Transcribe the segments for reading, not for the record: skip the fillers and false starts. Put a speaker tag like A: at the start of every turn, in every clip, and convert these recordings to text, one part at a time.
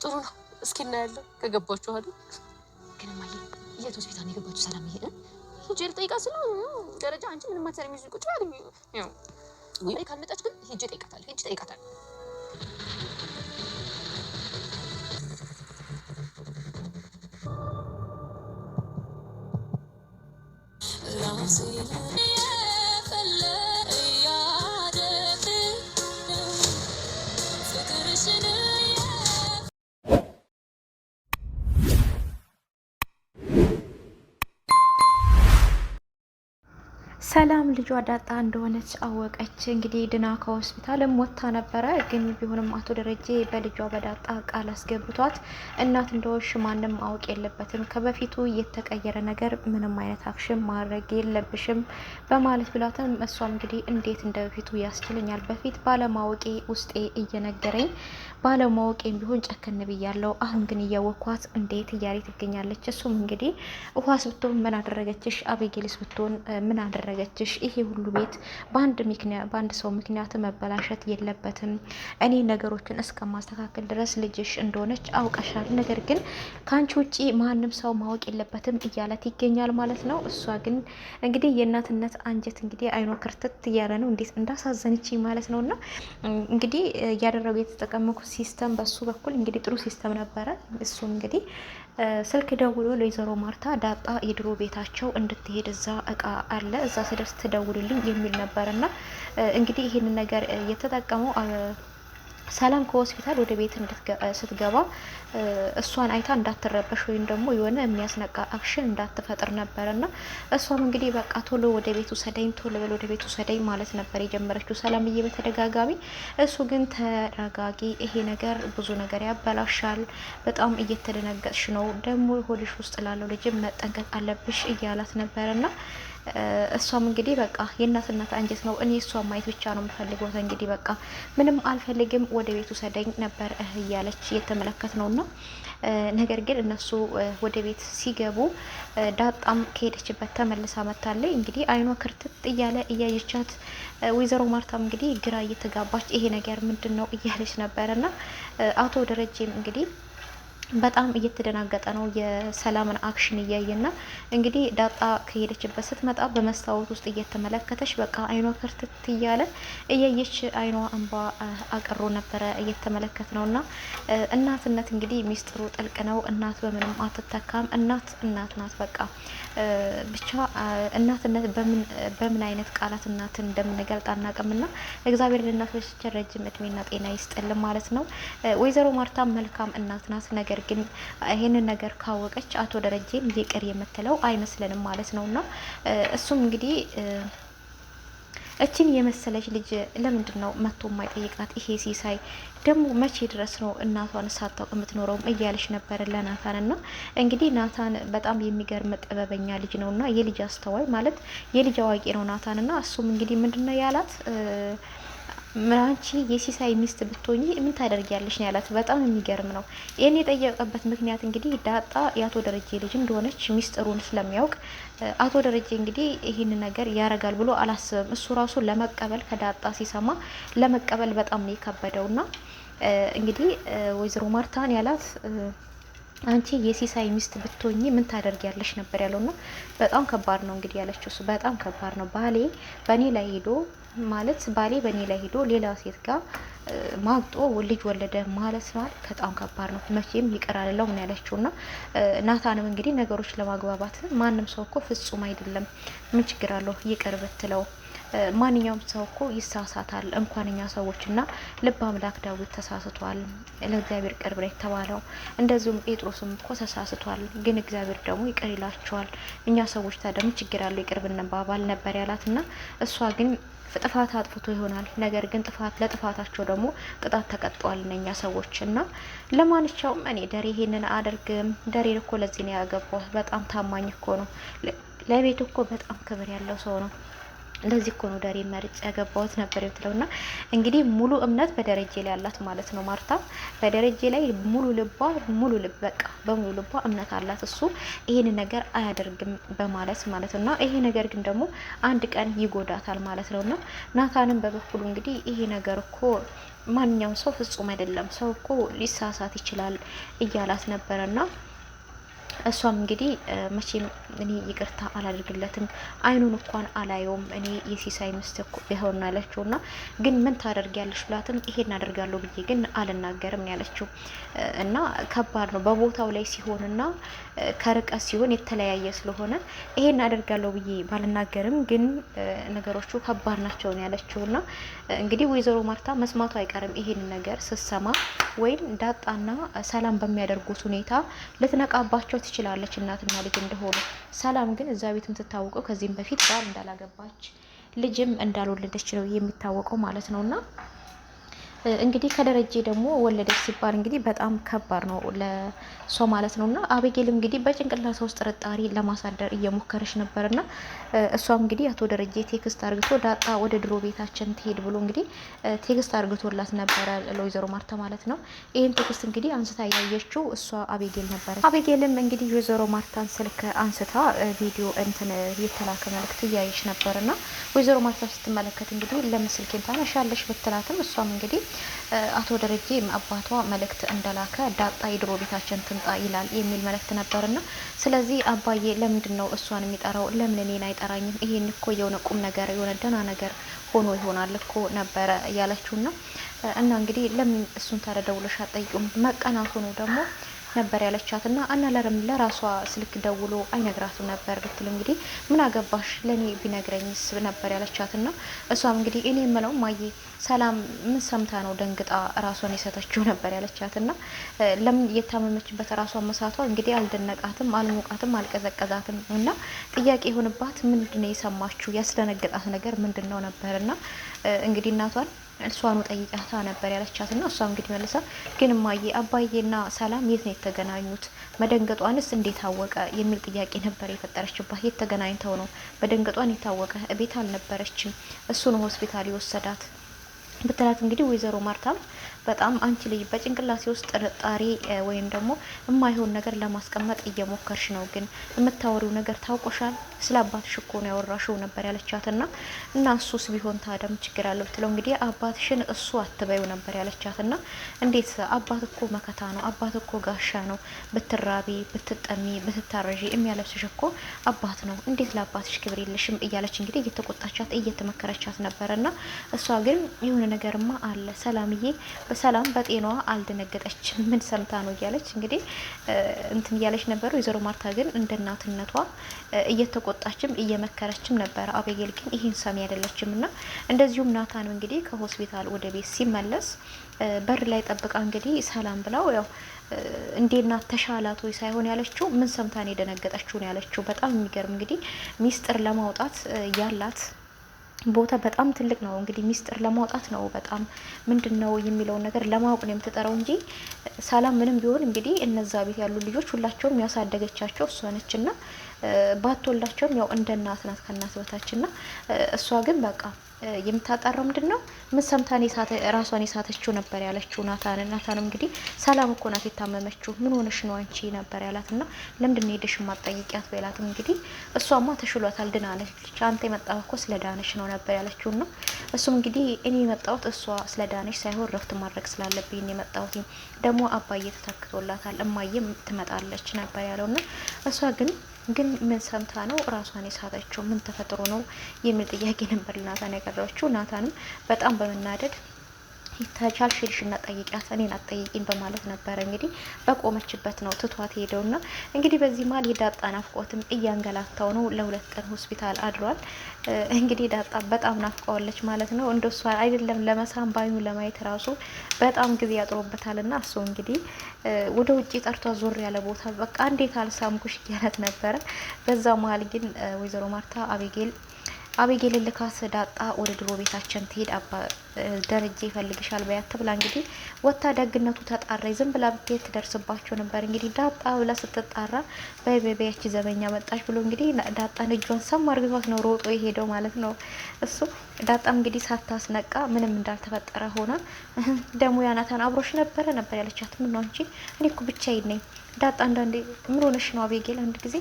A: ጥሩ ነው። እስኪ እናያለን ከገባችሁ አይደል?
B: ግን እማዬ የት ሆስፒታል ነው የገባችሁ? ሰላም ይሄ
A: ሂጅ ልጠይቃት ስለ ደረጃ አንቺ ምንም አትሰሪም። ይዙ ቁጭ ያለ ወይ ካልመጣች ግን ሂጅ ጠይቃታለሁ። ሂጅ ጠይቃታለሁ።
C: ሰላም ልጇ ዳጣ እንደሆነች አወቀች። እንግዲህ ድና ከሆስፒታልም ወጥታ ነበረ። ግን ቢሆንም አቶ ደረጀ በልጇ በዳጣ ቃል አስገብቷት እናት እንደሆንሽ ማንም ማወቅ የለበትም፣ ከበፊቱ የተቀየረ ነገር ምንም አይነት አክሽን ማድረግ የለብሽም በማለት ብላትም እሷም እንግዲህ እንዴት እንደ በፊቱ ያስችለኛል፣ በፊት ባለማወቄ ውስጤ እየነገረኝ ባለማወቄም ቢሆን ጨከን ብያለሁ፣ አሁን ግን እያወኳት እንዴት እያሌ ትገኛለች። እሱም እንግዲህ ውሃስ ብትሆን ምን አደረገችሽ? አቤጌልስ ብትሆን ምን አደረገችሽ? ይሄ ሁሉ ቤት በአንድ ሰው ምክንያት መበላሸት የለበትም። እኔ ነገሮችን እስከማስተካከል ድረስ ልጅሽ እንደሆነች አውቀሻል፣ ነገር ግን ከአንቺ ውጪ ማንም ሰው ማወቅ የለበትም እያለት ይገኛል ማለት ነው። እሷ ግን እንግዲህ የእናትነት አንጀት እንግዲህ አይኗ ክርትት እያለ ነው። እንዴት እንዳሳዘነች ማለት ነው። እና እንግዲህ እያደረጉ የተጠቀመኩ ሲስተም በሱ በኩል እንግዲህ ጥሩ ሲስተም ነበረ። እሱ እንግዲህ ስልክ ደውሎ ለወይዘሮ ማርታ ዳጣ የድሮ ቤታቸው እንድትሄድ እዛ እቃ አለ እዛ ስደርስ ትደውልልኝ የሚል ነበርና እንግዲህ ይህንን ነገር የተጠቀመው ሰላም ከሆስፒታል ወደ ቤት ስትገባ እሷን አይታ እንዳትረበሽ ወይም ደግሞ የሆነ የሚያስነቃ አክሽን እንዳትፈጥር ነበርና እሷም እንግዲህ በቃ ቶሎ ወደ ቤቱ ሰደኝ፣ ቶሎ በል ወደ ቤቱ ሰደኝ ማለት ነበር የጀመረችው ሰላምዬ በተደጋጋሚ። እሱ ግን ተረጋጊ፣ ይሄ ነገር ብዙ ነገር ያበላሻል፣ በጣም እየተደነገጥሽ ነው፣ ደግሞ ሆድሽ ውስጥ ላለው ልጅም መጠንቀቅ አለብሽ እያላት ነበርና እሷም እንግዲህ በቃ የእናትነት አንጀት ነው፣ እኔ እሷን ማየት ብቻ ነው የምፈልገው፣ እንግዲህ በቃ ምንም አልፈልግም፣ ወደ ቤቱ ሰደኝ ነበር እያለች እየተመለከት ነውና ነገር ግን እነሱ ወደ ቤት ሲገቡ ዳጣም ከሄደችበት ተመልሳ መታለች። እንግዲህ አይኗ ክርትት እያለ እያየቻት ወይዘሮ ማርታም እንግዲህ ግራ እየተጋባች ይሄ ነገር ምንድን ነው እያለች ነበርና አቶ ደረጀም እንግዲህ በጣም እየተደናገጠ ነው የሰላምን አክሽን እያየና እንግዲህ ዳጣ ከሄደችበት ስትመጣ በመስታወት ውስጥ እየተመለከተች በቃ አይኗ ክርትት እያለ እያየች አይኗ እንባ አቅሮ ነበረ እየተመለከት ነውና እናትነት እንግዲህ ሚስጥሩ ጥልቅ ነው። እናት በምንም አትተካም። እናት እናት ናት። በቃ ብቻ እናትነት በምን አይነት ቃላት እናትን እንደምንገልጥ አናውቅምና እግዚአብሔር ለእናቶች ረጅም እድሜና ጤና ይስጥልን ማለት ነው። ወይዘሮ ማርታ መልካም እናት ናት። ነገር ግን ይሄንን ነገር ካወቀች አቶ ደረጀም ይቅር የምትለው አይመስልንም ማለት ነውና እሱም እንግዲህ እችን የመሰለች ልጅ ለምንድን ነው መጥቶ የማይጠይቃት? ይሄ ሲሳይ ደግሞ መቼ ድረስ ነው እናቷን ሳታውቅ የምትኖረውም እያለች ነበር ለናታንና እንግዲህ ናታን በጣም የሚገርም ጥበበኛ ልጅ ነውና የልጅ አስተዋይ ማለት የልጅ አዋቂ ነው ናታንና እሱም እንግዲህ ምንድነው ያላት ምራንቺ የሲሳይ ሚስት ብትሆኚ ምን ታደርጊያለሽ ነው ያላት። በጣም የሚገርም ነው። ይህን የጠየቀበት ምክንያት እንግዲህ ዳጣ የአቶ ደረጀ ልጅ እንደሆነች ሚስጥሩን ስለሚያውቅ አቶ ደረጀ እንግዲህ ይህን ነገር ያረጋል ብሎ አላስብም። እሱ ራሱ ለመቀበል ከዳጣ ሲሰማ ለመቀበል በጣም ነው የከበደውና እንግዲህ ወይዘሮ ማርታን ያላት አንቺ የሲሳይ ሚስት ብትሆኚ ምን ታደርጊያለሽ ነበር ያለውና በጣም ከባድ ነው እንግዲህ ያለችው። እሱ በጣም ከባድ ነው። ባሌ በእኔ ላይ ሄዶ ማለት ባሌ በእኔ ላይ ሄዶ ሌላ ሴት ጋር ማግጦ ልጅ ወለደ ማለት ነው። በጣም ከባድ ነው። መቼም ይቅር አልለው ምን ያለችውና ናታንም እንግዲህ ነገሮች ለማግባባት ማንም ሰው እኮ ፍጹም አይደለም፣ ምን ችግር አለው ይቅር ብትለው ማንኛውም ሰው እኮ ይሳሳታል። እንኳንኛ ሰዎችና ልብ አምላክ ዳዊት ተሳስቷል፣ ለእግዚአብሔር ቅርብ ነው የተባለው። እንደዚሁም ጴጥሮስም እኮ ተሳስቷል፣ ግን እግዚአብሔር ደግሞ ይቅር ይላቸዋል። እኛ ሰዎች ታዲያ ምን ችግር አለው ይቅር ብንባባል ነበር ያላትና እሷ ግን ጥፋት አጥፍቶ ይሆናል፣ ነገር ግን ለጥፋታቸው ደግሞ ቅጣት ተቀጧል እነኛ ሰዎች እና ለማንኛውም እኔ ደሬ ይሄንን አደርግም። ደሬ እኮ ለዚህ ነው ያገባው። በጣም ታማኝ እኮ ነው። ለቤቱ እኮ በጣም ክብር ያለው ሰው ነው። ለዚህ እኮ ነው ደሬ መርጬ ያገባሁት ነበር የምትለውና እንግዲህ ሙሉ እምነት በደረጀ ላይ ያላት ማለት ነው። ማርታ በደረጀ ላይ ሙሉ ልብ በቃ በሙሉ ልቧ እምነት አላት። እሱ ይሄን ነገር አያደርግም በማለት ማለት ነውና ይሄ ነገር ግን ደግሞ አንድ ቀን ይጎዳታል ማለት ነውና ናታንም በበኩሉ እንግዲህ ይሄ ነገር እኮ ማንኛውም ሰው ፍጹም አይደለም፣ ሰው እኮ ሊሳሳት ይችላል እያላት ነበረና እሷም እንግዲህ መቼም እኔ ይቅርታ አላደርግለትም፣ አይኑን እንኳን አላየውም እኔ የሲሳይ ሚስት ቢሆን ነው ያለችው። እና ግን ምን ታደርጊያለሽ ብላትም ይሄን አደርጋለሁ ብዬ ግን አልናገርም ያለችው። እና ከባድ ነው በቦታው ላይ ሲሆንና ከርቀት ሲሆን የተለያየ ስለሆነ ይሄን አደርጋለሁ ብዬ ባልናገርም ግን ነገሮቹ ከባድ ናቸው ነው ያለችው። እና እንግዲህ ወይዘሮ ማርታ መስማቱ አይቀርም ይሄን ነገር ስትሰማ፣ ወይም ዳጣና ሰላም በሚያደርጉት ሁኔታ ልትነቃባቸው ትችላለች እናትና ልጅ እንደሆኑ። ሰላም ግን እዛ ቤት የምትታወቀው ከዚህም በፊት ባል እንዳላገባች ልጅም እንዳልወለደች ነው የሚታወቀው ማለት ነውና እንግዲህ ከደረጀ ደግሞ ወለደች ሲባል እንግዲህ በጣም ከባድ ነው ለሷ ማለት ነውና አቤጌልም እንግዲህ በጭንቅላቷ ውስጥ ጥርጣሬ ለማሳደር እየሞከረች ነበርና እሷም እንግዲህ አቶ ደረጀ ቴክስት አርግቶ ዳጣ ወደ ድሮ ቤታችን ትሄድ ብሎ እንግዲህ ቴክስት አርግቶላት ነበረ ለወይዘሮ ማርታ ማለት ነው። ይህን ቴክስት እንግዲህ አንስታ ያየችው እሷ አቤጌል ነበረች። አቤጌልም እንግዲህ ወይዘሮ ማርታን ስልክ አንስታ ቪዲዮ እንትን የተላከ መልእክት እያየች ነበርና ወይዘሮ ማርታ ስትመለከት እንግዲህ ለምን ስልኬን ታነሻለሽ ብትላትም እሷም እንግዲህ አቶ ደረጀ አባቷ መልእክት እንደላከ ዳጣ የድሮ ቤታችን ትምጣ ይላል የሚል መልእክት ነበርና ስለዚህ አባዬ ለምንድን ነው እሷን የሚጠራው ለምን እኔን አይጠራኝም? ይሄን እኮ የሆነ ቁም ነገር የሆነ ደህና ነገር ሆኖ ይሆናል እኮ ነበረ ያለችውና እና እንግዲህ ለምን እሱን ታደውለሽ አትጠይቁም? መቀናቱ ነው ደግሞ ነበር ያለቻትና ለራሷ ስልክ ደውሎ አይነግራትም ነበር ብትል እንግዲህ ምን አገባሽ ለኔ ቢነግረኝስ ነበር ያለቻትና እሷም እንግዲህ እኔ የምለው ማዬ ሰላም ምን ሰምታ ነው ደንግጣ ራሷን የሰተችው ነበር ያለቻትና ለምን የታመመችበት ራሷን መሳቷ እንግዲህ አልደነቃትም፣ አልሞቃትም፣ አልቀዘቀዛትም እና ጥያቄ የሆነባት ምንድነው የሰማችው ያስደነግጣት ነገር ምንድነው ነበርና እንግዲህ እናቷን እሷኑ ጠይቃታ ነበር ያለቻትና እሷ እንግዲህ መልሳ ግን ማዬ አባዬና ሰላም የት ነው የተገናኙት? መደንገጧንስ እንዴት አወቀ? የሚል ጥያቄ ነበር የፈጠረችባት። የት ተገናኝተው ነው? መደንገጧን የታወቀ ቤት አልነበረችም፣ እሱ ነው ሆስፒታል የወሰዳት ብትላት እንግዲህ ወይዘሮ ማርታም በጣም አንቺ ልጅ በጭንቅላሴ ውስጥ ጥርጣሬ ወይም ደግሞ የማይሆን ነገር ለማስቀመጥ እየሞከርሽ ነው፣ ግን የምታወሪው ነገር ታውቆሻል፣ ስለ አባትሽ እኮ ነው ያወራሽው ነበር ያለቻትና እና እሱስ ቢሆን ታደም ችግር አለው ብትለው እንግዲህ አባትሽን እሱ አትበዩ ነበር ያለቻትና እንዴት አባት እኮ መከታ ነው፣ አባት እኮ ጋሻ ነው፣ ብትራቢ ብትጠሚ ብትታረጂ የሚያለብስሽ እኮ አባት ነው፣ እንዴት ለአባትሽ ክብር የለሽም እያለች እንግዲህ እየተቆጣቻት እየተመከረቻት ነበርና እሷ ግን የሆነ ነገርማ አለ ሰላምዬ በሰላም በጤናዋ አልደነገጠችም፣ ምን ሰምታ ነው እያለች እንግዲህ እንትን እያለች ነበር። ወይዘሮ ማርታ ግን እንደ እናትነቷ እየተቆጣችም እየመከረችም ነበር። አቤጌል ግን ይህን ሰሚ አይደለችም እና እንደዚሁም ናታን እንግዲህ ከሆስፒታል ወደ ቤት ሲመለስ በር ላይ ጠብቃ እንግዲህ ሰላም ብላው ያው እንዴ እናት ተሻላት ወይ ሳይሆን ያለችው ምን ሰምታ ነው የደነገጠችው ነው ያለችው። በጣም የሚገርም እንግዲህ ሚስጥር ለማውጣት ያላት ቦታ በጣም ትልቅ ነው። እንግዲህ ሚስጥር ለማውጣት ነው በጣም ምንድነው የሚለውን ነገር ለማወቅ ነው የምትጠራው እንጂ ሰላም ምንም ቢሆን እንግዲህ እነዛ ቤት ያሉ ልጆች ሁላቸውም ያሳደገቻቸው እሷ ነችና ባትወልዳቸውም ያው እንደ እናት ናት ከእናት በታችና እሷ ግን በቃ የምታጣራው ምንድነው ምን ሰምታን ራሷን የሳተችው ነበር ያለችው ናታንም እንግዲህ ሰላም እኮ ናት የታመመችው ምን ሆነሽ ነው አንቺ ነበር ያላትና ለምንድን ነው ሄደሽ ማጠይቂያት በላትም እንግዲህ እሷማ ተሽሏታል ድናለች አንተ የመጣው እኮ ስለዳነሽ ነው ነበር ያለችውና እሱም እንግዲህ እኔ የመጣሁት እሷ ስለዳነሽ ሳይሆን ረፍት ማድረግ ስላለብኝ የመጣሁት ደግሞ አባዬ ተተክቶላታል እማዬም ትመጣለች ነበር ያለውና እሷ ግን ምን ሰምታ ነው ራሷን የሳተችው ምን ተፈጥሮ ነው የሚል ጥያቄ ነበር ናታን ያቀረበችው። ናታንም በጣም በመናደድ ይታቻል ሽልሽና ጠይቂያት እኔን አትጠይቂኝ በማለት ነበር እንግዲህ በቆመችበት ነው ትቷት ሄደውና እንግዲህ በዚህ ማል የዳጣ ናፍቆትም እያንገላታው ነው። ለሁለት ቀን ሆስፒታል አድሯል። እንግዲህ ዳጣ በጣም ናፍቀዋለች ማለት ነው። እንደሷ አይደለም ለመሳም ባዩ ለማየት ራሱ በጣም ጊዜ ያጥሮበታልና እሱ እንግዲህ ወደ ውጪ ጠርቷ ዞር ያለ ቦታ በቃ እንዴት አልሳምኩሽ እያለት ነበረ። በዛ መሀል ግን ወይዘሮ ማርታ አቤጌል ልካስ ዳጣ ወደ ድሮ ቤታችን ትሄድ አባ ደረጀ ይፈልግሻል በያት ተብላ እንግዲህ ወታ ደግነቱ ተጣራ ዝም ብላ ብትሄድ ትደርስባቸው ነበር። እንግዲህ ዳጣ ብላ ስትጣራ በቤቤያች ዘበኛ መጣች ብሎ እንግዲህ ዳጣን እጇን ሰም አርግዟት ነው ሮጦ የሄደው ማለት ነው። እሱ ዳጣም እንግዲህ ሳታስነቃ ምንም እንዳልተፈጠረ ሆና ደሞ ያናታን አብሮሽ ነበር ያለቻት። ምን ነው አንቺ እኔ እኮ ብቻዬን ነኝ ዳጣ አንዳንዴ ምን ሆነሽ ነው አቤጌል አንድ ጊዜ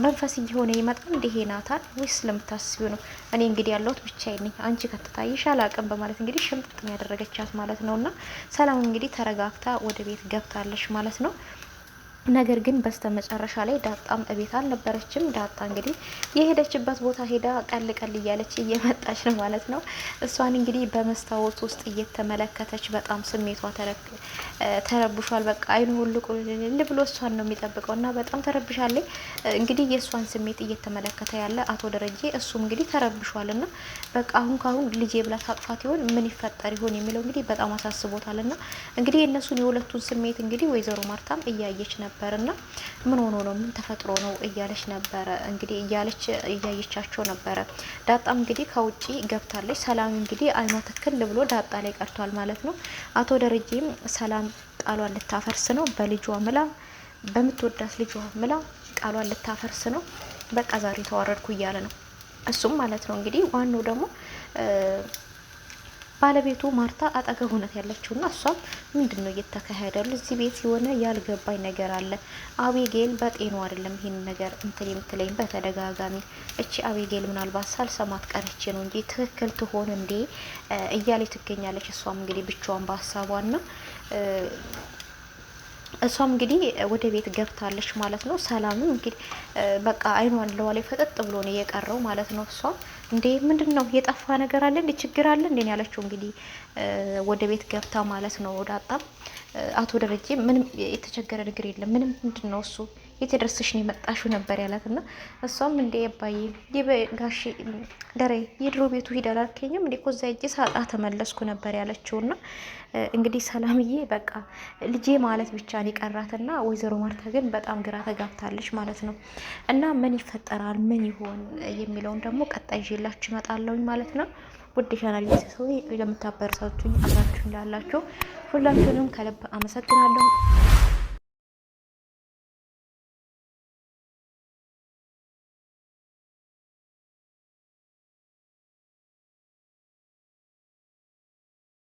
C: መንፈስ እየሆነ ይመጣል እንደ ይሄ ናታን ወይስ ስለምታስቢው ነው? እኔ እንግዲህ ያለሁት ብቻዬን ነኝ፣ አንቺ ከተታይሽ አላቅም በማለት እንግዲህ ሽምጥጥ ያደረገቻት ማለት ነው። እና ሰላም እንግዲህ ተረጋግታ ወደ ቤት ገብታለች ማለት ነው። ነገር ግን በስተመጨረሻ ላይ ዳጣም እቤት አልነበረችም። ዳጣ እንግዲህ የሄደችበት ቦታ ሄዳ ቀል ቀል እያለች እየመጣች ነው ማለት ነው። እሷን እንግዲህ በመስታወት ውስጥ እየተመለከተች በጣም ስሜቷ ተረብሿል። በቃ አይኑ ሁሉ ቁልል ብሎ እሷን ነው የሚጠብቀው እና በጣም ተረብሻለች። እንግዲህ የእሷን ስሜት እየተመለከተ ያለ አቶ ደረጀ እሱም እንግዲህ ተረብሿል እና በቃ አሁን ካሁን ልጄ ብላ ታጥፋት ይሆን ምን ይፈጠር ይሆን የሚለው እንግዲህ በጣም አሳስቦታል። እና እንግዲህ የእነሱን የሁለቱን ስሜት እንግዲህ ወይዘሮ ማርታም እያየች ነበር እና ምን ሆኖ ነው ምን ተፈጥሮ ነው እያለች ነበረ እንግዲህ እያየቻቸው ነበረ። ዳጣም እንግዲህ ከውጪ ገብታለች። ሰላም እንግዲህ አይኗ ትክል ብሎ ዳጣ ላይ ቀርቷል ማለት ነው። አቶ ደረጀም ሰላም ቃሏን ልታፈርስ ነው በልጇ ምላ በምትወዳት ልጇ ምላ ቃሏን ልታፈርስ ነው። በቃ ዛሬ ተዋረድኩ እያለ ነው እሱም ማለት ነው። እንግዲህ ዋናው ደግሞ ባለቤቱ ማርታ አጠገብ ሆነት ያለችውና እሷም ምንድን ነው እየተካሄደ ያለው እዚህ ቤት የሆነ ያልገባኝ ነገር አለ። አቤጌል በጤናው አይደለም ይሄን ነገር እንትን የምትለኝ በተደጋጋሚ እቺ አቤጌል ምናልባት ሳልሰማት ቀርቼ ነው እንጂ ትክክል ትሆን እንዴ እያለች ትገኛለች። እሷም እንግዲህ ብቻዋን በሀሳቧና እሷም እንግዲህ ወደ ቤት ገብታለች ማለት ነው። ሰላምም እንግዲህ በቃ አይኗን ለዋላይ ፈጠጥ ብሎ ነው የቀረው ማለት ነው። እሷ እንዴ ምንድን ነው የጠፋ ነገር አለ እንዴ ችግር አለ እንዴ ያለችው እንግዲህ ወደ ቤት ገብታ ማለት ነው። ዳጣም አቶ ደረጀ ምንም የተቸገረ ነገር የለም ምንም ምንድን ነው እሱ የተደረሰሽ ነው የመጣሽው ነበር ያላት እና እሷም እንዴ አባዬ ጋሽ ደሬ የድሮ ቤቱ ሂዳል አልከኝም እንዴ ኮዛ እጄ ሳጣ ተመለስኩ ነበር ያለችውና እንግዲህ ሰላምዬ በቃ ልጄ ማለት ብቻ ነው የቀራትና ወይዘሮ ማርታ ግን በጣም ግራ ተጋብታለች ማለት ነው። እና ምን ይፈጠራል ምን ይሆን የሚለውን ደግሞ ቀጣይ ይዤላችሁ እመጣለሁ ማለት ነው። ውድ ቻናል ቤተሰቦች ለምታበረታቱኝ አብራችሁ እንዳላችሁ ሁላችሁንም ከልብ አመሰግናለሁ።